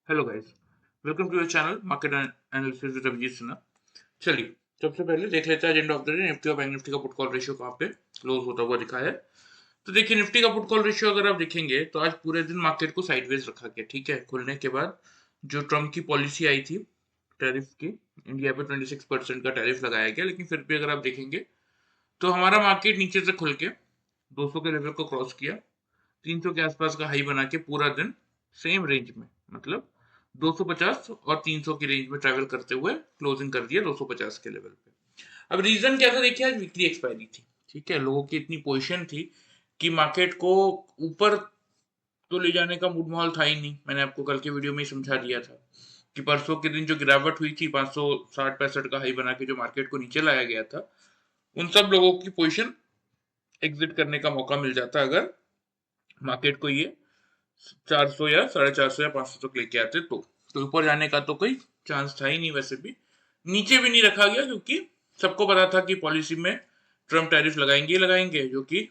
Hello guys, welcome to your channel market analysis with Abhijeet Sinha. चलिए, सबसे पहले देख लेते हैं agenda of the day. Nifty और बैंक निफ्टी का पुट कॉल रेशियो कहाँ पे क्लोज होता हुआ दिखा है। तो देखिए, निफ्टी का पुट कॉल रेशियो अगर आप देखेंगे तो आज पूरे दिन मार्केट को साइडवेज रखा गया। ठीक है, खुलने के बाद जो ट्रम्प की पॉलिसी आई थी टैरिफ की, इंडिया पे 26% का टैरिफ लगाया गया, लेकिन फिर भी अगर आप देखेंगे तो हमारा मार्केट नीचे से खुल के 200 के लेवल को क्रॉस किया, 300 के आसपास का हाई बना के पूरा दिन सेम रेंज में, मतलब 250 और 300 की रेंज में ट्रैवल करते हुए क्लोजिंग कर दिया 250 के लेवल पे। अब रीजन क्या था? देखिए, आज वीकली एक्सपायरी थी। ठीक है, लोगों की इतनी पोजीशन थी कि मार्केट को ऊपर तो ले जाने का मूड माहौल था ही नहीं। मैंने आपको कल के वीडियो में ही समझा दिया था कि परसों के दिन जो गिरावट हुई थी 560-65 का हाई बना के जो मार्केट को नीचे लाया गया था, उन सब लोगों की पोजीशन एग्जिट करने का मौका मिल जाता अगर मार्केट को ये 400 या 450 या 500 तक लेके आते तो ऊपर जाने का तो कोई चांस था ही नहीं। वैसे भी नीचे भी नहीं रखा गया क्योंकि सबको पता था कि पॉलिसी में ट्रम्प टैरिफ लगाएंगे जो कि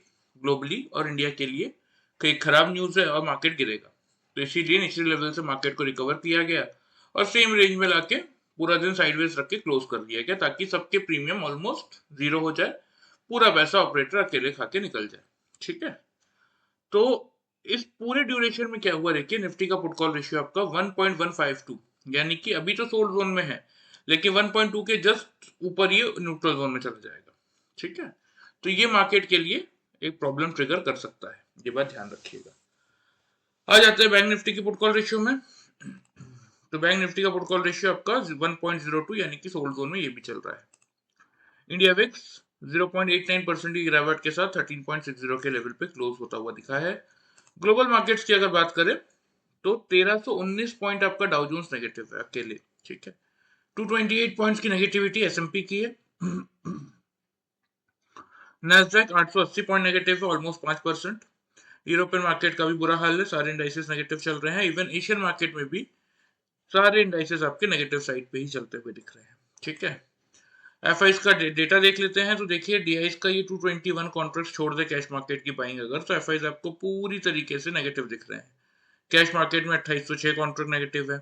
ग्लोबली और इंडिया के लिए कई खराब न्यूज है और मार्केट गिरेगा। तो इसीलिए निचले लेवल से मार्केट को रिकवर किया गया और सेम रेंज में लाके पूरा दिन साइडवेज रख के क्लोज कर दिया गया ताकि सबके प्रीमियम ऑलमोस्ट जीरो हो जाए, पूरा पैसा ऑपरेटर अकेले खा के निकल जाए। ठीक है, तो इस पूरे ड्यूरेशन में क्या हुआ? देखिए, निफ्टी का पुट कॉल रेशियो आपका 1.152, यानी कि अभी तो सोल्ड जोन में है, लेकिन 1.2 के जस्ट ऊपर ये न्यूट्रल जोन में चला जाएगा। ठीक है, तो ये मार्केट के लिए एक प्रॉब्लम ट्रिगर कर सकता है, ये बात ध्यान रखिएगा। आ जाते हैं बैंक निफ्टी की पुट कॉल रेशियो में। तो बैंक निफ्टी का पुट कॉल रेशियो आपका 1.02, यानी कि सोल्ड जोन में ये भी चल रहा है। इंडिया विक्स 0.89% की गिरावट के साथ 13.60 के लेवल पे क्लोज होता हुआ दिखा है। ग्लोबल मार्केट्स की अगर बात करें तो 1319 पॉइंट आपका डाउ जोन्स नेगेटिव है अकेले। ठीक है, 228 पॉइंट्स की नेगेटिविटी एसएमपी की है। नैस्डैक 880 पॉइंट नेगेटिव है, ऑलमोस्ट 5%। यूरोपियन मार्केट का भी बुरा हाल है, सारे इंडाइसेस नेगेटिव चल रहे हैं। इवन एशियन मार्केट में भी सारे इंडाइसेस आपके नेगेटिव साइड पे ही चलते हुए दिख रहे हैं। ठीक है, एफआईस का डेटा देख लेते हैं। तो देखिए, डीआईस का ये 221 कॉन्ट्रैक्ट छोड़ दे कैश मार्केट की बाइंग अगर, तो एफआईस आपको पूरी तरीके से नेगेटिव दिख रहे हैं। कैश मार्केट में 2806 कॉन्ट्रैक्ट नेगेटिव है।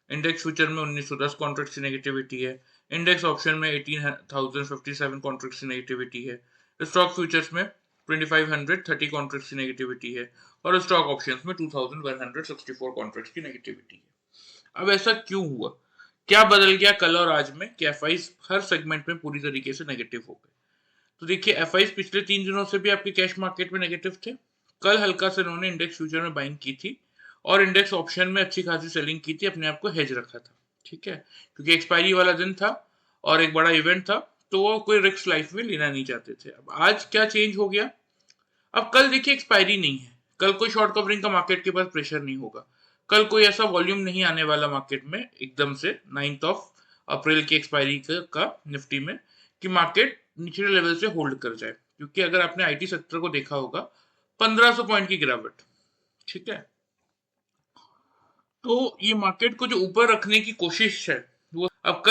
इंडेक्स फ्यूचर में 1910 कॉन्ट्रैक्ट की नेगेटिविटी है। इंडेक्स ऑप्शन में 18057 कॉन्ट्रैक्ट की नेगेटिविटी है। स्टॉक फ्यूचर्स में 2530 कॉन्ट्रैक्ट की नेगेटिविटी है और स्टॉक ऑप्शंस में 2164 कॉन्ट्रैक्ट की नेगेटिविटी है। अब ऐसा क्यों हुआ? क्या बदल गया कल और आज में कि एफआईस हर सेगमेंट में पूरी तरीके से नेगेटिव हो गए? तो देखिए, एफआईस पिछले 3 दिनों से भी आपके कैश मार्केट में नेगेटिव थे। कल हल्का से इन्होंने इंडेक्स फ्यूचर में बाइंग की थी और इंडेक्स ऑप्शन में अच्छी खासी सेलिंग की थी, अपने आप को हेज रखा था। ठीक है, क्योंकि एक्सपायरी वाला दिन था और एक बड़ा इवेंट था, तो वो कोई रिस्क लाइफ में लेना नहीं चाहते थे। अब आज क्या चेंज हो गया? अब कल देखिए, एक्सपायरी नहीं है, कल कोई शॉर्ट कवरिंग का मार्केट के पास प्रेशर नहीं होगा। कल कोई ऐसा वॉल्यूम नहीं आने वाला मार्केट में एकदम से 9 अप्रैल की एक्सपायरी का निफ्टी में कि मार्केट निचले लेवल से होल्ड कर जाए। क्योंकि अगर आपने आईटी सेक्टर को देखा होगा, 1500 पॉइंट की गिरावट। ठीक है, तो ये मार्केट को जो ऊपर रखने की कोशिश है वो अब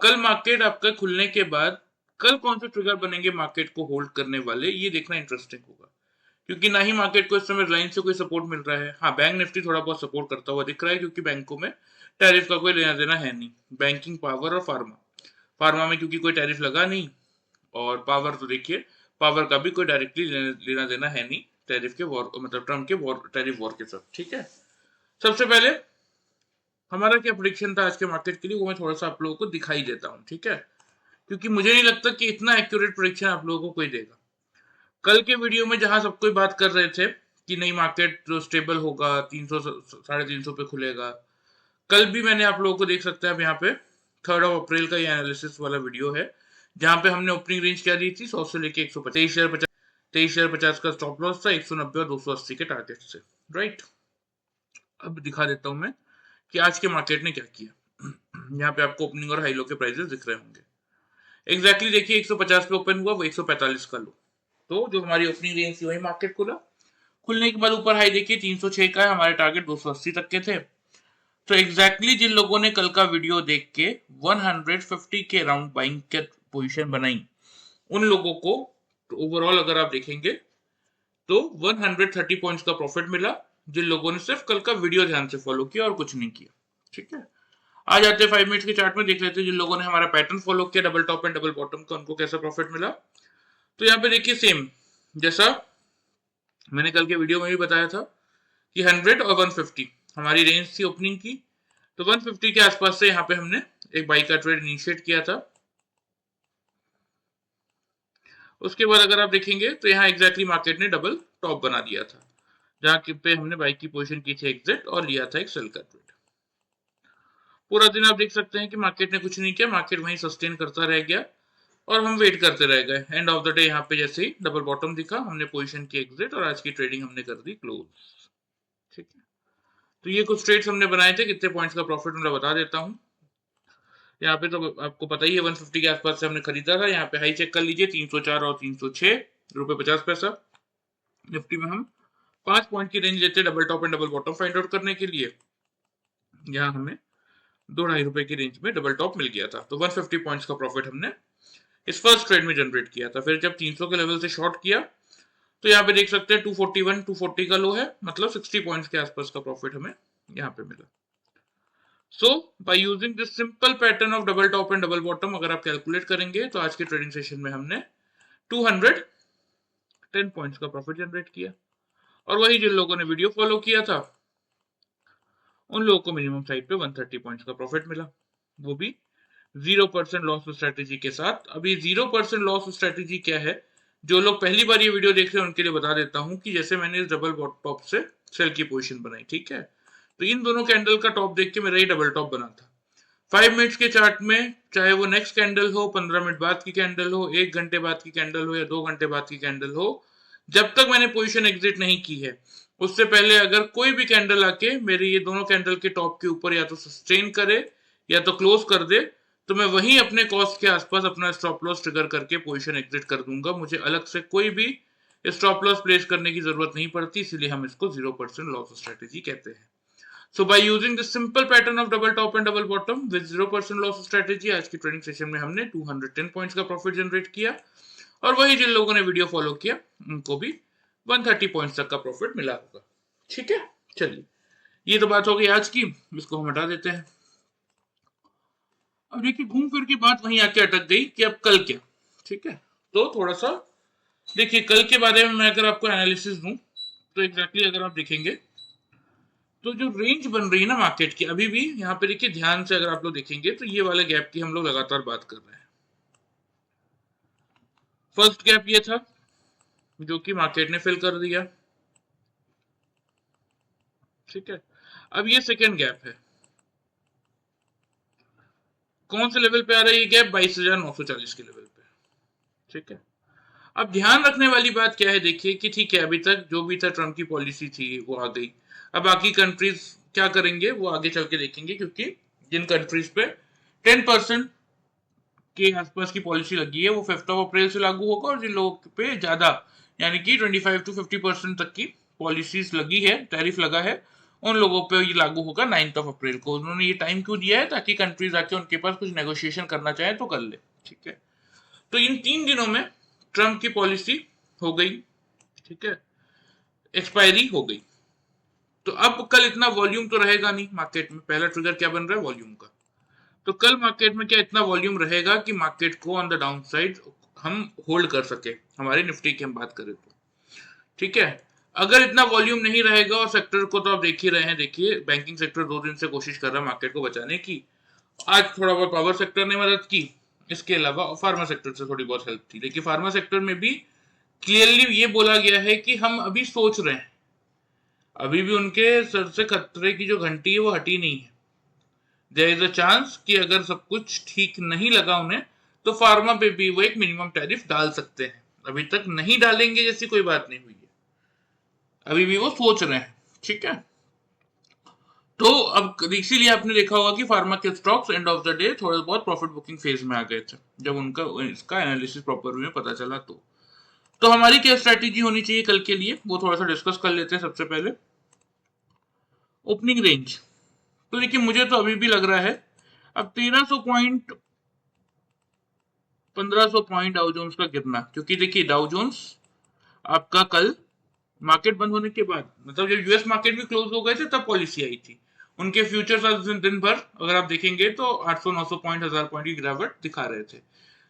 कल मार्केट आपका खुलने के बाद कल कौन से ट्रिगर बनेंगे मार्केट को होल्ड करने वाले, ये देखना इंटरेस्टिंग होगा। क्योंकि ना ही मार्केट को इस समय रिलायंस से कोई सपोर्ट मिल रहा है। हाँ, बैंक निफ्टी थोड़ा बहुत सपोर्ट करता हुआ दिख रहा है क्योंकि बैंकों में टैरिफ का कोई लेना देना है नहीं। बैंकिंग, पावर और फार्मा, फार्मा में क्योंकि कोई टैरिफ लगा नहीं, और पावर तो देखिए, पावर का भी कोई डायरेक्टली लेना देना है नहीं टैरिफ के वॉर, मतलब ट्रम्प के वॉर, टैरिफ वॉर के साथ। ठीक है, सबसे पहले हमारा क्या प्रेडिक्शन था आज के मार्केट के लिए, वो मैं थोड़ा सा आप लोगों को दिखाई देता हूँ। ठीक है, क्योंकि मुझे नहीं लगता कि इतना एक्यूरेट प्रेडिक्शन आप लोगों को कोई देगा। कल के वीडियो में जहां सब कोई बात कर रहे थे कि नहीं, मार्केट जो स्टेबल होगा 300 350 पे खुलेगा, कल भी मैंने आप लोगों को देख सकते हैं, यहाँ पे 3 अप्रैल का ये एनालिसिस वाला वीडियो है जहां पे हमने ओपनिंग रेंज क्या दी थी, 100 से लेके 150, 23,050 का स्टॉप लॉस था, 190 और 280 के टारगेट से। राइट, अब दिखा देता हूं मैं कि आज के मार्केट ने क्या किया। यहाँ पे आपको ओपनिंग और हाई लो के प्राइसेस दिख रहे होंगे। एग्जैक्टली देखिए, 150 पे ओपन हुआ, वो 145 का लो। तो जो हमारी ओपनिंग रेंज थी वही मार्केट खुला। खुलने के बाद ऊपर हाई देखिए 306 का है, हमारे टारगेट 280 तक के थे। तो एग्जैक्टली जिन लोगों ने कल का वीडियो देख के 150 के अराउंड बाइंग के पोजीशन बनाई, उन लोगों को ओवरऑल अगर आप देखेंगे तो 130 पॉइंट्स का प्रॉफिट मिला जिन लोगों ने सिर्फ कल का वीडियो ध्यान से फॉलो किया और कुछ नहीं किया। ठीक है, आ जाते हैं 5 मिनट्स के चार्ट में, देख लेते हैं जिन लोगों ने हमारा पैटर्न फॉलो किया double top and double bottom का, उनको कैसा प्रॉफिट मिला। तो यहाँ पे देखिए सेम जैसा मैंने कल के वीडियो में भी बताया था कि 100 और 150 हमारी रेंज थी ओपनिंग की। तो 150 के आसपास से यहाँ पे हमने एक बाई का ट्रेड इनिशिएट किया था। उसके बाद अगर आप देखेंगे तो यहाँ एग्जैक्टली मार्केट ने डबल टॉप बना दिया था, जहां पे हमने बाई की पोजीशन की थी एग्जिट और लिया था एक सेल का ट्रेड। पूरा दिन आप देख सकते हैं कि मार्केट ने कुछ नहीं किया, मार्केट वहीं सस्टेन करता रह गया और हम वेट करते रह गए। एंड ऑफ द डे यहाँ पे जैसे ही डबल बॉटम दिखा, हमने पोजीशन की एग्जिट और आज की ट्रेडिंग हमने कर दी क्लोज। ठीक है, तो ये कुछ ट्रेड्स हमने बनाए थे, कितने पॉइंट्स का प्रॉफिट मैं बता देता हूँ। यहाँ पे तो आपको पता ही है 150 के आसपास से हमने खरीदा था। यहाँ पे हाई चेक कर लीजिए 304 और 306 रुपए 50 पैसा। निफ्टी में हम 5 पॉइंट की रेंज लेते double top and double bottom find out करने के लिए। यहाँ हमें 2-2.5 रुपए की रेंज में डबल टॉप मिल गया था, तो 150 पॉइंट्स का प्रॉफिट हमने इस फर्स्ट ट्रेड में जनरेट किया था। फिर जब 300 के लेवल से शॉर्ट किया तो यहाँ पे देख सकते हैं 241 240 का लो है, मतलब 60 पॉइंट्स के आसपास का प्रॉफिट हमें यहाँ पे मिला। So by using this simple pattern of double top and double bottom अगर आप कैलकुलेट करेंगे तो आज के ट्रेडिंग सेशन में हमने 210 पॉइंट्स का प्रॉफिट जनरेट किया। और वही जिन लोगों ने वीडियो फॉलो किया था उन लोगों को मिनिमम साइड पे 130 पॉइंट्स का प्रॉफिट मिला, वो भी 0% लॉस स्ट्रेटेजी के साथ। अभी 0% लॉस स्ट्रेटेजी क्या है, जो लोग पहली बार ये वीडियो देख रहे हैं उनके लिए बता देता हूं कि जैसे मैंने इस डबल टॉप से सेल की पोजीशन बनाई, ठीक है, तो इन दोनों कैंडल का टॉप देख के मेरा ये डबल टॉप बना था। 5 मिनट्स के चार्ट में चाहे वो नेक्स्ट कैंडल हो, 15 मिनट बाद की कैंडल हो, 1 घंटे बाद की कैंडल हो या 2 घंटे बाद की कैंडल हो, जब तक मैंने पोजीशन एग्जिट नहीं की है उससे पहले अगर कोई भी कैंडल आके मेरे ये दोनों कैंडल के टॉप के ऊपर या तो सस्टेन करे या तो क्लोज कर दे, तो मैं वहीं अपने कॉस्ट के आसपास अपना स्टॉप लॉस ट्रिगर करके पोजीशन एग्जिट कर दूंगा। मुझे अलग से कोई भी स्टॉप लॉस प्लेस करने की जरूरत नहीं पड़ती, इसीलिए हम इसको 0% लॉस स्ट्रेटेजी कहते हैं। So by using this simple pattern of double top and double bottom with 0% loss strategy, आज की ट्रेडिंग सेशन में हमने 210 पॉइंट्स का प्रॉफिट जनरेट किया और वही जिन लोगों ने वीडियो फॉलो किया उनको भी 130 पॉइंट्स तक का प्रॉफिट मिला होगा। ठीक है, चलिए ये तो बात हो गई आज की, इसको हम हटा देते हैं। अब देखिए घूम फिर की बात वहीं आके अटक गई कि अब कल क्या। ठीक है, तो थोड़ा सा देखिए कल के बारे में मैं अगर आपको एनालिसिस दूं तो एग्जैक्टली अगर आप देखेंगे तो जो रेंज बन रही है ना मार्केट की, अभी भी यहाँ पे देखिए ध्यान से अगर आप लोग देखेंगे तो ये वाले गैप की हम लोग लगातार बात कर रहे हैं। फर्स्ट गैप ये था जो कि मार्केट ने फिल कर दिया। ठीक है, अब ये सेकेंड गैप है। कौन से लेवल पे आ रहा है ये गैप? 22,940 के लेवल पे। ठीक है, अब ध्यान रखने वाली बात क्या है, देखिए कि ठीक है अभी तक जो भी था ट्रम्प की पॉलिसी थी वो आ गई। अब बाकी कंट्रीज क्या करेंगे वो आगे चल के देखेंगे, क्योंकि जिन कंट्रीज पे 10% के आसपास की पॉलिसी लगी है वो 5 अप्रैल से लागू होगा, और जिन लोगों पे ज्यादा यानी कि 25 to 50% तक की पॉलिसीज लगी है, टैरिफ लगा है, उन लोगों पे ये लागू होगा 9 अप्रैल को। उन्होंने ये टाइम क्यों दिया है? ताकि कंट्रीज आके उनके पास कुछ नेगोशिएशन करना चाहे तो कर ले। ठीक है, तो इन 3 दिनों में ट्रम्प की पॉलिसी हो गई, ठीक है, एक्सपायरी हो गई। तो अब कल इतना वॉल्यूम तो रहेगा नहीं मार्केट में। पहला ट्रिगर क्या बन रहा है? वॉल्यूम का। तो कल मार्केट में क्या इतना वॉल्यूम रहेगा कि मार्केट को ऑन द डाउन साइड हम होल्ड कर सके, हमारे निफ्टी की हम बात करें तो। ठीक है, अगर इतना वॉल्यूम नहीं रहेगा, और सेक्टर को तो आप देख ही रहे हैं, देखिए बैंकिंग सेक्टर 2 दिन से कोशिश कर रहा है मार्केट को बचाने की। आज थोड़ा बहुत पावर सेक्टर ने मदद की, इसके अलावा फार्मा सेक्टर से थोड़ी बहुत हेल्प थी। लेकिन फार्मा सेक्टर में भी क्लियरली ये बोला गया है कि हम अभी सोच रहे हैं, अभी भी उनके सर से खतरे की जो घंटी है वो हटी नहीं है। देयर इज अ चांस कि अगर सब कुछ ठीक नहीं लगा उन्हें तो फार्मा पे भी वो एक मिनिमम टैरिफ डाल सकते हैं। अभी तक नहीं डालेंगे जैसी कोई बात नहीं हुई है, अभी भी वो सोच रहे हैं। ठीक है, तो अब इसीलिए आपने देखा होगा कि फार्मा के stocks end of the day थोड़े बहुत प्रॉफिट बुकिंग फेज में आ गए थे, जब उनका इसका एनालिसिस प्रॉपर वे में पता चला। तो हमारी क्या स्ट्रैटेजी होनी चाहिए कल के लिए वो थोड़ा सा डिस्कस कर लेते हैं। सबसे पहले ओपनिंग रेंज, तो देखिए मुझे तो अभी भी लग रहा है अब 1300 पॉइंट 1500 पॉइंट डाउ जोन्स का गिरना, क्योंकि देखिए डाउ जोन्स आपका कल मार्केट बंद होने के बाद, मतलब जब यूएस मार्केट भी क्लोज हो गए थे तब पॉलिसी आई थी। उनके फ्यूचर्स आज दिन भर अगर आप देखेंगे तो 800-900 पॉइंट, 1000 पॉइंट की गिरावट दिखा रहे थे।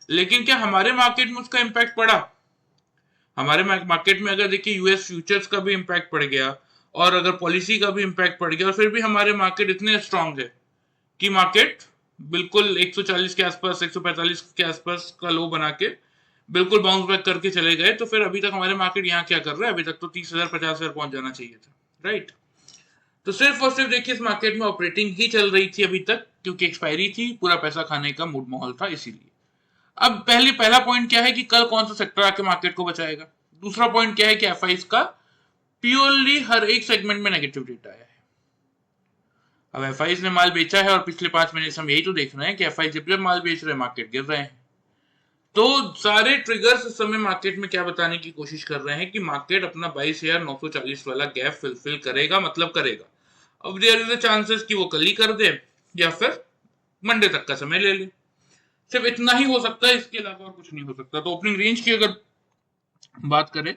लेकिन क्या हमारे मार्केट में उसका इम्पैक्ट पड़ा? हमारे मार्केट में अगर देखिए यूएस फ्यूचर्स का भी इम्पैक्ट पड़ गया और अगर पॉलिसी का भी इम्पैक्ट पड़ गया, और फिर भी हमारे मार्केट इतने स्ट्रांग है कि मार्केट बिल्कुल 140 के आसपास, 145 के आसपास का लो बना के बिल्कुल बाउंस बैक करके चले गए, तो फिर अभी तक हमारे मार्केट यहाँ क्या कर रहा है? अभी तक तो 30,000 50,000 पहुंच जाना चाहिए था, राइट? तो सिर्फ और सिर्फ देखिए इस मार्केट में ऑपरेटिंग ही चल रही थी अभी तक, क्योंकि एक्सपायरी थी, पूरा पैसा खाने का मूड माहौल था, इसीलिए। अब पहला पॉइंट क्या है कि कल कौन सा सेक्टर आके मार्केट को बचाएगा। दूसरा पॉइंट क्या है कि एफआईज का प्योरली हर एक सेगमेंट में नेगेटिव डेटा आया है। अब एफआईज ने माल बेचा है और पिछले 5 महीने से हम यही तो देख रहे हैं कि एफआई जब माल बेच रहे हैं मार्केट गिर रहे हैं। तो सारे ट्रिगर्स इस समय मार्केट में क्या बताने की कोशिश कर रहे हैं कि मार्केट अपना 22,940 वाला गैप फुलफिल करेगा, मतलब करेगा। अब देयर इज अ चांसेस कि वो कल ही कर दे या फिर मंडे तक का समय ले ले। सिर्फ इतना ही हो सकता है, इसके अलावा और कुछ नहीं हो सकता। तो ओपनिंग रेंज की अगर बात करें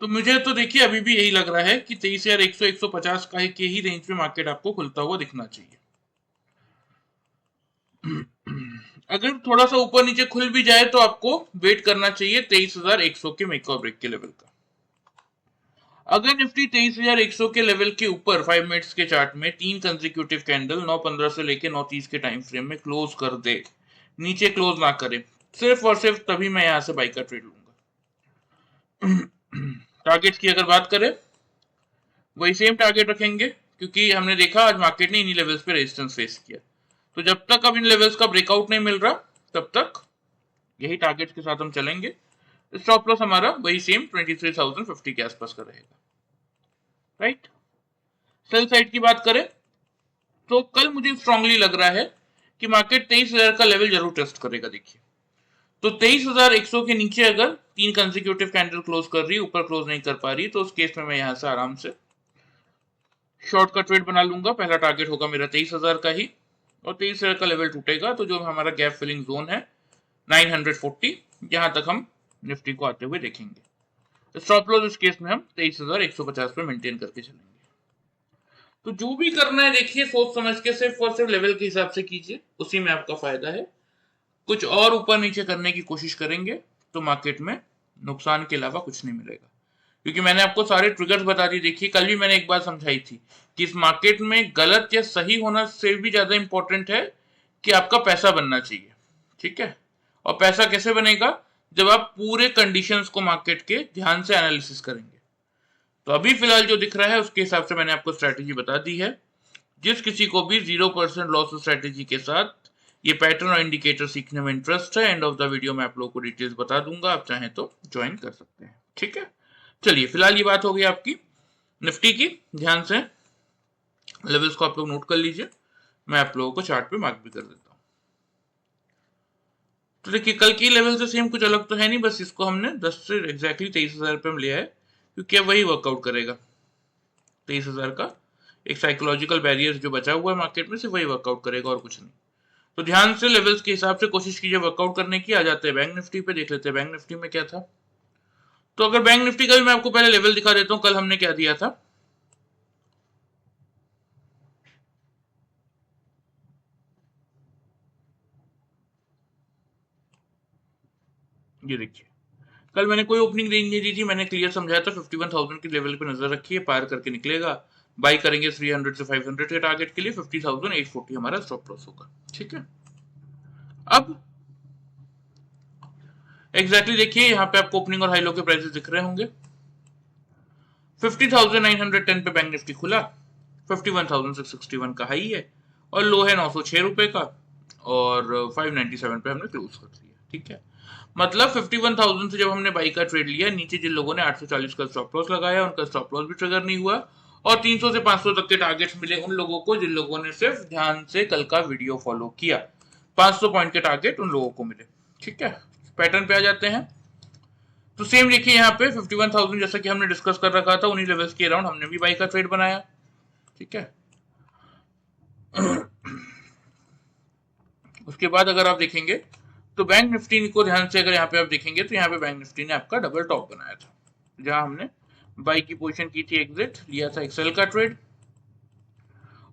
तो मुझे तो देखिए अभी भी यही लग रहा है कि 23,100 150 का के ही रेंज में मार्केट आपको खुलता हुआ दिखना चाहिए। अगर थोड़ा सा ऊपर नीचे खुल भी जाए तो आपको वेट करना चाहिए 23,100 के मेक और ब्रेक के लेवल का। अगर निफ्टी 23,100 के लेवल के ऊपर 5 मिनट्स के चार्ट में 3 कंसेक्यूटिव कैंडल 9:15 से लेके 9:30 के टाइम फ्रेम में क्लोज कर दे, नीचे क्लोज ना करे, सिर्फ और सिर्फ तभी मैं यहां से बाई का ट्रेड लूंगा। टारगेट की अगर बात करें, वही सेम टारगेट रखेंगे, क्योंकि हमने देखा आज मार्केट ने इन्हीं लेवल्स पे रेजिस्टेंस फेस किया। तो जब तक अब इन लेवल्स का ब्रेकआउट नहीं मिल रहा तब तक यही टारगेट के साथ हम चलेंगे। स्टॉप लॉस हमारा वही सेम 23,050 के आसपास का रहेगा, राइट? सेल साइड की बात करें तो कल मुझे स्ट्रांगली लग रहा है कि मार्केट 23,000 का लेवल जरूर टेस्ट करेगा। देखिए तो 23,100 के नीचे अगर 3 कंसेक्यूटिव कैंडल क्लोज कर रही, ऊपर क्लोज नहीं कर पा रही, तो उस केस में मैं यहां से आराम से शॉर्ट का ट्रेड बना लूंगा। पहला टारगेट होगा मेरा 23,000 का ही, और 23,000 का लेवल टूटेगा तो जो हमारा गैप फिलिंग जोन है 940, यहां तक हम निफ्टी को आते हुए देखेंगे। स्टॉप लॉस इस केस में हम 23,150 पे मेंटेन करके चलेंगे। तो जो भी करना है देखिए सोच समझ के सिर्फ और सिर्फ लेवल के हिसाब से कीजिए, उसी में आपका फायदा है। कुछ और ऊपर नीचे करने की कोशिश करेंगे तो मार्केट में नुकसान के अलावा कुछ नहीं मिलेगा, क्योंकि मैंने आपको सारे ट्रिगर्स बता दिए। देखिए कल भी मैंने एक बात समझाई थी कि इस मार्केट में गलत या सही होना से भी ज्यादा इंपॉर्टेंट है कि आपका पैसा बनना चाहिए, ठीक है? और पैसा कैसे बनेगा? जब आप पूरे कंडीशंस को मार्केट के ध्यान से एनालिसिस करेंगे। तो अभी फिलहाल जो दिख रहा है उसके हिसाब से मैंने आपको स्ट्रेटेजी बता दी है। जिस किसी को भी 0% लॉस स्ट्रेटेजी के साथ ये पैटर्न और इंडिकेटर सीखने में इंटरेस्ट है, एंड ऑफ द वीडियो में आप लोगों को डिटेल्स बता दूंगा, आप चाहें तो ज्वाइन कर सकते हैं, ठीक है? चलिए फिलहाल ये बात हो गई आपकी निफ्टी की। ध्यान से लेवल्स को आप लोग नोट कर लीजिए, मैं आप लोगों को चार्ट पे मार्क भी कर देता हूं। तो देखिए कल की लेवल से सेम कुछ अलग तो है नहीं, बस इसको हमने 10 से एग्जैक्टली 23,000 पे हम लिया है, क्योंकि वही वर्कआउट करेगा। 23,000 का एक साइकोलॉजिकल बैरियर जो बचा हुआ है मार्केट में, सिर्फ वही वर्कआउट करेगा और कुछ नहीं। तो ध्यान से लेवल्स के हिसाब से कोशिश कीजिए वर्कआउट करने की। आ जाते हैं बैंक निफ्टी पे, देख लेते हैं बैंक निफ्टी में क्या था। तो अगर बैंक निफ्टी का भी मैं आपको पहले लेवल दिखा देता हूं, कल हमने क्या दिया था। ये देखिए कल मैंने कोई ओपनिंग रेंज नहीं दी थी, मैंने क्लियर समझाया था 51,000 के लेवल पे नजर रखिए, पार करके निकलेगा। बाई करेंगे 300 से 500 के टारगेट के लिए, 50,840 हमारा स्टॉप लॉस होगा, ठीक है? अब एग्जैक्टली देखिए यहाँ पे आपको ओपनिंग और हाई लो के प्राइसेस दिख रहे होंगे। 50,910 पे बैंक निफ्टी खुला, 51,661 का हाई है, और लो है 906 रुपए का, और 597 पे हमने क्लोज कर दिया, ठीक है? मतलब 51,000 से जब हमने बाई का ट्रेड लिया, नीचे जिन लोगों ने 840 का स्टॉप लॉस लगाया उनका स्टॉप लॉस भी ट्रिगर नहीं हुआ, और 300 से 500 तक के टारगेट्स मिले उन लोगों को जिन लोगों ने सिर्फ ध्यान से कल का वीडियो फॉलो किया। 500 पॉइंट के टारगेट उन लोगों को मिले, ठीक है? पैटर्न पे आ जाते हैं। तो सेम देखिए यहाँ पे 51,000 जैसा कि हमने डिस्कस कर रखा था, उन्हीं लेवल्स के अराउंड हमने भी बाई का ट्रेड बनाया, ठीक है? उसके बाद अगर आप देखेंगे तो बैंक निफ्टी को ध्यान से अगर यहाँ पे आप देखेंगे तो यहाँ पे बैंक निफ्टी ने आपका डबल टॉप बनाया था, जहां हमने बाई की पोजीशन की थी एग्जिट, लिया था एक सेल का ट्रेड,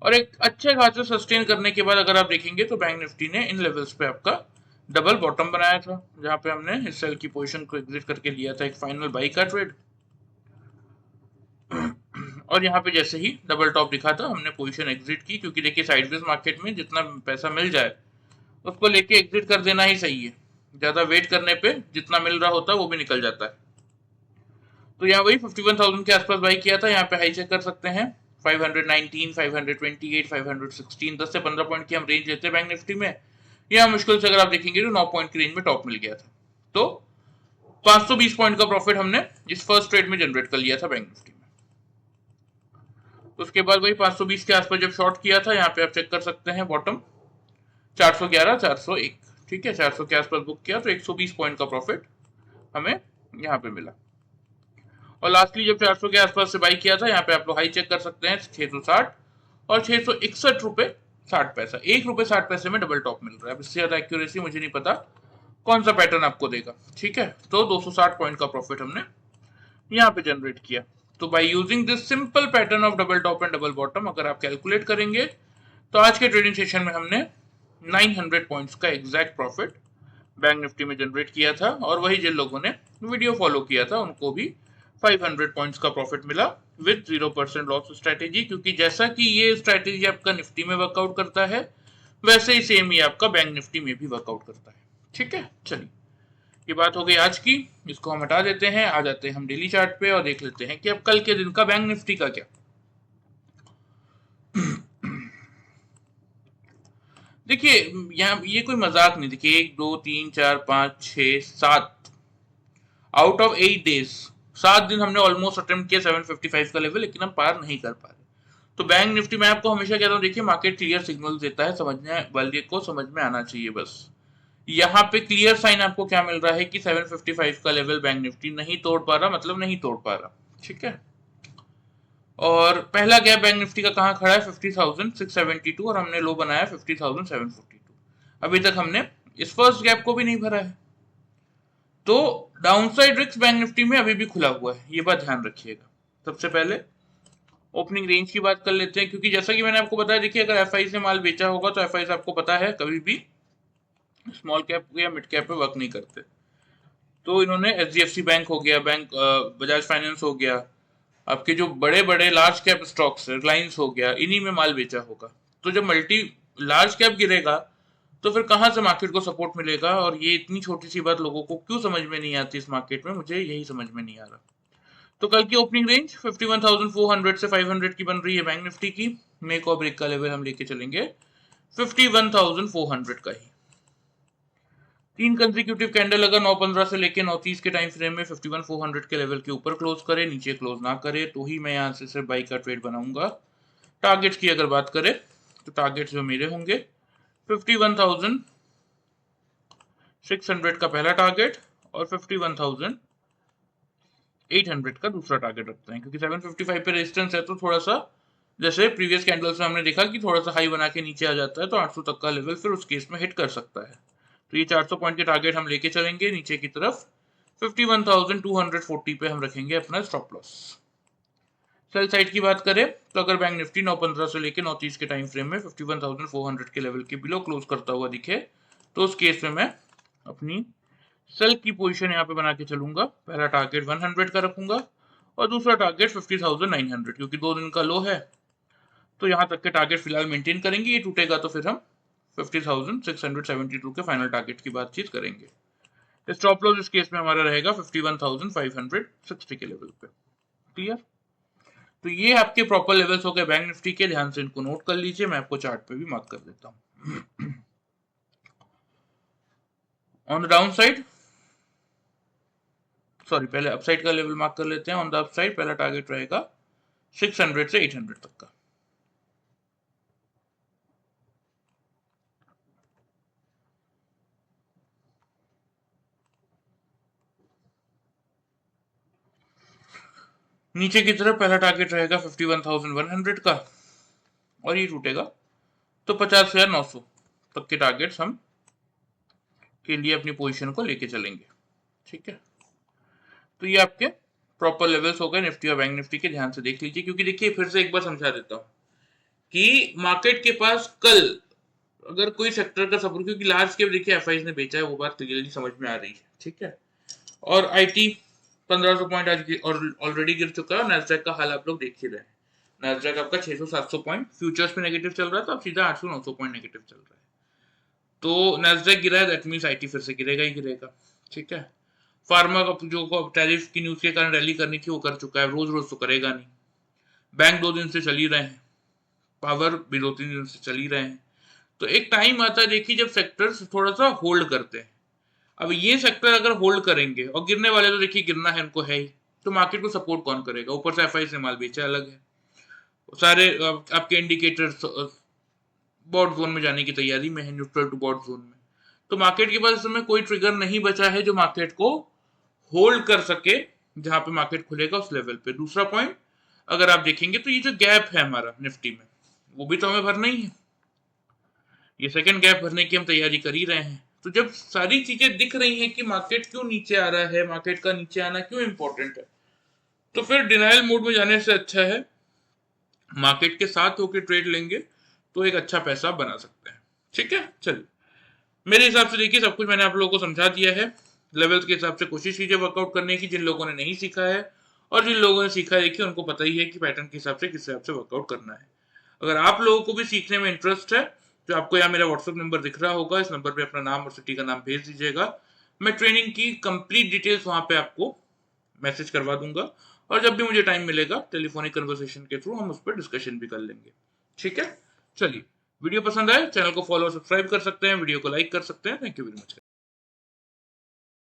और एक अच्छे खासे सस्टेन करने के बाद अगर आप देखेंगे तो बैंक निफ्टी ने इन लेवल्स पे आपका डबल बॉटम बनाया था, जहां पे हमने इस सेल की पोजीशन को एग्जिट करके लिया था एक फाइनल बाई का ट्रेड, और यहाँ पे जैसे ही डबल टॉप दिखा था हमने पोजीशन एग्जिट की, क्योंकि देखिए साइडवेज मार्केट में जितना पैसा मिल जाए उसको लेके एग्जिट कर देना ही सही है, ज्यादा वेट करने पे जितना मिल रहा होता है वो भी निकल जाता है। तो यहाँ वही 51,000 के आसपास बाई किया था, यहाँ पे हाई चेक कर सकते हैं 519, 528, 516, 10 से 15 पॉइंट की हम रेंज लेते हैं बैंक निफ्टी में। यहाँ मुश्किल से अगर आप देखेंगे तो 9 पॉइंट की रेंज में टॉप मिल गया था, तो 520 पॉइंट का प्रॉफिट हमने इस फर्स्ट ट्रेड में जनरेट कर लिया था बैंक निफ्टी में। उसके बाद वही 520 के आसपास जब शॉर्ट किया था, यहाँ पे आप चेक कर सकते हैं बॉटम 411, 401, ठीक है, 400 के आसपास बुक किया तो 120 पॉइंट का प्रॉफिट हमें यहाँ पे मिला। और लास्टली जब 400 के आसपास से बाई किया था, यहाँ पे आप लोग हाई चेक कर सकते हैं 660 और 661 रुपए 60 पैसा, 1 रुपए 60 पैसे में डबल टॉप मिल रहा है। अब इससे ज्यादा एक्यूरेसी मुझे नहीं पता कौन सा पैटर्न आपको देगा, ठीक है। तो 260 पॉइंट का प्रॉफिट हमने यहाँ पे जनरेट किया। तो bye using this simple pattern of double top and double bottom अगर आप कैलकुलेट करेंगे तो आज के ट्रेडिंग सेशन में हमने 900 पॉइंट्स का एग्जैक्ट प्रॉफिट बैंक निफ्टी में जनरेट किया था, और वही जिन लोगों ने वीडियो फॉलो किया था उनको भी 500 पॉइंट्स का प्रॉफिट मिला विद 0% लॉस स्ट्रैटेजी, क्योंकि जैसा कि ये स्ट्रैटेजी आपका निफ्टी में वर्कआउट करता है वैसे ही सेम ही आपका बैंक निफ्टी में भी वर्कआउट करता है, ठीक है। चलिए, ये बात हो गई आज की, इसको हम हटा देते हैं, आ जाते हैं हम डेली चार्ट पे और देख लेते हैं कि अब कल के दिन का बैंक निफ्टी का क्या। देखिए यहाँ ये कोई मजाक नहीं, देखिए 1 2 3 4 5 6 7 आउट ऑफ 8 डेज 7 दिन हमने ऑलमोस्ट अटेम्प्ट किया 755 का लेवल, लेकिन हम पार नहीं कर पा रहे। तो बैंक निफ्टी में आपको हमेशा कहता हूँ, देखिए मार्केट क्लियर सिग्नल देता है, समझने वाले को समझ में आना चाहिए बस। यहाँ पे क्लियर साइन आपको क्या मिल रहा है कि 755 का लेवल बैंक निफ्टी नहीं तोड़ पा रहा, मतलब नहीं तोड़ पा रहा, ठीक है। और पहला गैप बैंक निफ्टी का कहाँ खड़ा है 50,672, और हमने लो बनाया 50,742। अभी तक हमने इस फर्स्ट गैप को भी नहीं भरा है, तो डाउनसाइड रिस्क बैंक निफ्टी में अभी भी खुला हुआ है, ये बात ध्यान रखिएगा। सबसे पहले ओपनिंग रेंज की बात कर लेते हैं, क्योंकि जैसा कि मैंने आपको बताया, देखिए अगर एफआई से माल बेचा होगा तो एफआई आपको पता है कभी भी स्मॉल कैप या मिड कैप पे वर्क नहीं करते। तो इन्होंने एचडीएफसी बैंक हो गया, बैंक बजाज फाइनेंस हो गया, आपके जो बड़े बड़े लार्ज कैप स्टॉक्स, रिलायंस हो गया, इन्हीं में माल बेचा होगा। तो जब मल्टी लार्ज कैप गिरेगा तो फिर कहां से मार्केट को सपोर्ट मिलेगा, और ये इतनी छोटी सी बात लोगों को क्यों समझ में नहीं आती इस मार्केट में, मुझे यही समझ में नहीं आ रहा। तो कल की ओपनिंग रेंज 51,400 से 500 की बन रही है बैंक निफ्टी की, मेक और ब्रेक का लेवल हम लेके चलेंगे 51,400 का ही। 3 कंसेक्यूटिव कैंडल अगर 9:15 से लेके 9:30 के टाइम फ्रेम में 51,400 के लेवल के ऊपर क्लोज करे, नीचे क्लोज ना करे, तो ही मैं यहाँ से सिर्फ बाई का ट्रेड बनाऊंगा। टारगेट्स की अगर बात करें तो टारगेट्स जो मेरे होंगे 51,600 का पहला टारगेट और 51,800 का दूसरा टारगेट रखते हैं, क्योंकि 755 पे रेजिस्टेंस है, तो थोड़ा सा जैसे प्रीवियस कैंडल्स में हमने देखा कि थोड़ा सा हाई बना के नीचे आ जाता है, तो 800 तक का लेवल फिर उस केस में हिट कर सकता है। तो ये 400 पॉइंट के टारगेट हम लेके चलेंगे नीचे की तरफ। 51,240 पे हम रखेंगे अपना स्टॉप लॉस। सेल साइड की बात करें तो अगर बैंक निफ्टी 9:15 से लेके 9:30 के टाइम फ्रेम में 51,400 के लेवल के बिलो क्लोज करता हुआ दिखे, तो उस केस में मैं अपनी सेल की पोजीशन यहाँ पे बना के चलूंगा। पहला टारगेट 100 का रखूंगा और दूसरा टारगेट 50,900, क्योंकि 2 दिन का लो है, तो यहाँ तक के टारगेट फिलहाल मेंटेन करेंगे। ये टूटेगा तो फिर हम 50,672 के फाइनल टारगेट की बातचीत करेंगे। स्टॉप लॉस इस केस में हमारा रहेगा 51,560 के लेवल पे। क्लियर? तो ये आपके प्रॉपर लेवल्स हो गए बैंक निफ्टी के, ध्यान से इनको नोट कर लीजिए, मैं आपको चार्ट पे भी मार्क कर देता हूँ। On the down side, sorry पहले अपसाइड का लेवल मार्क कर लेते हैं। ऑन द अपसाइड पहला टारगेट रहेगा 600 से 800 तक का। नीचे की तरफ पहला टारगेट रहेगा 51,100 का, और ये टूटेगा तो 50,900 तक के टारगेट्स हम के लिए अपनी पोजीशन को लेके चलेंगे, ठीक है। तो ये आपके प्रॉपर लेवल्स हो गए निफ्टी और बैंक निफ्टी के, ध्यान से देख लीजिए, क्योंकि देखिए फिर से एक बार समझा देता हूँ कि मार्केट के पास कल अगर कोई सेक्टर का सपोर्ट, क्योंकि लार्ज कैप देखिए एफआईज ने बेचा है, वो बात क्लियरली समझ में आ रही है, ठीक है। और आईटी 1500 पॉइंट आज और ऑलरेडी गिर चुका है, और नैस्डैक का हाल आप लोग देख ही रहे हैं। नैस्डैक आपका 600-700 पॉइंट फ्यूचर्स में नेगेटिव चल रहा था, अब सीधा 800-900 पॉइंट नेगेटिव चल रहा है। तो नैस्डैक गिरा है, दैट मींस आईटी फिर से गिरेगा ही गिरेगा, ठीक है। फार्मा का जो टैरिफ की न्यूज के कारण रैली करनी थी वो कर चुका है, रोज रोज तो करेगा नहीं। बैंक 2 दिन से चल ही रहे हैं, पावर भी 2-3 दिन से चल ही रहे हैं। तो एक टाइम आता है देखिए जब सेक्टर्स थोड़ा सा होल्ड करते हैं। अब ये सेक्टर अगर होल्ड करेंगे, और गिरने वाले तो देखिए गिरना है उनको है ही, तो मार्केट को सपोर्ट कौन करेगा? ऊपर से एफआई से माल बेचा अलग है, सारे आपके इंडिकेटर्स बॉट जोन में जाने की तैयारी में है, न्यूट्रल टू बॉट जोन में। तो मार्केट के पास इस समय कोई ट्रिगर नहीं बचा है जो मार्केट को होल्ड कर सके जहां पे मार्केट खुलेगा उस लेवल पे। दूसरा पॉइंट अगर आप देखेंगे तो ये जो गैप है हमारा निफ्टी में, वो भी तो हमें भरना ही है। ये सेकंड गैप भरने की हम तैयारी कर ही रहे हैं। तो जब सारी चीजें दिख रही हैं कि मार्केट क्यों नीचे आ रहा है, मार्केट का नीचे आना क्यों इंपॉर्टेंट है, तो फिर डिनाइल मोड में जाने से अच्छा है मार्केट के साथ होकर ट्रेड लेंगे तो एक अच्छा पैसा बना सकते हैं, ठीक है। चलिए, मेरे हिसाब से देखिए सब कुछ मैंने आप लोगों को समझा दिया है। लेवल्स के हिसाब से कोशिश कीजिए वर्कआउट करने की, जिन लोगों ने नहीं सीखा है, और जिन लोगों ने सीखा है देखिए उनको पता ही है कि पैटर्न के हिसाब से किस हिसाब से वर्कआउट करना है। अगर आप लोगों को भी सीखने में इंटरेस्ट है तो आपको यहाँ मेरा व्हाट्सएप नंबर दिख रहा होगा, इस नंबर पे अपना नाम और सिटी का नाम भेज दीजिएगा। मैं ट्रेनिंग की कंप्लीट डिटेल्स वहां पे आपको मैसेज करवा दूंगा, और जब भी मुझे टाइम मिलेगा टेलीफोनिक कन्वर्सेशन के थ्रू हम उस पर डिस्कशन भी कर लेंगे, ठीक है। चलिए, वीडियो पसंद आए चैनल को फॉलो और सब्सक्राइब कर सकते हैं, वीडियो को लाइक कर सकते हैं। Thank you very much.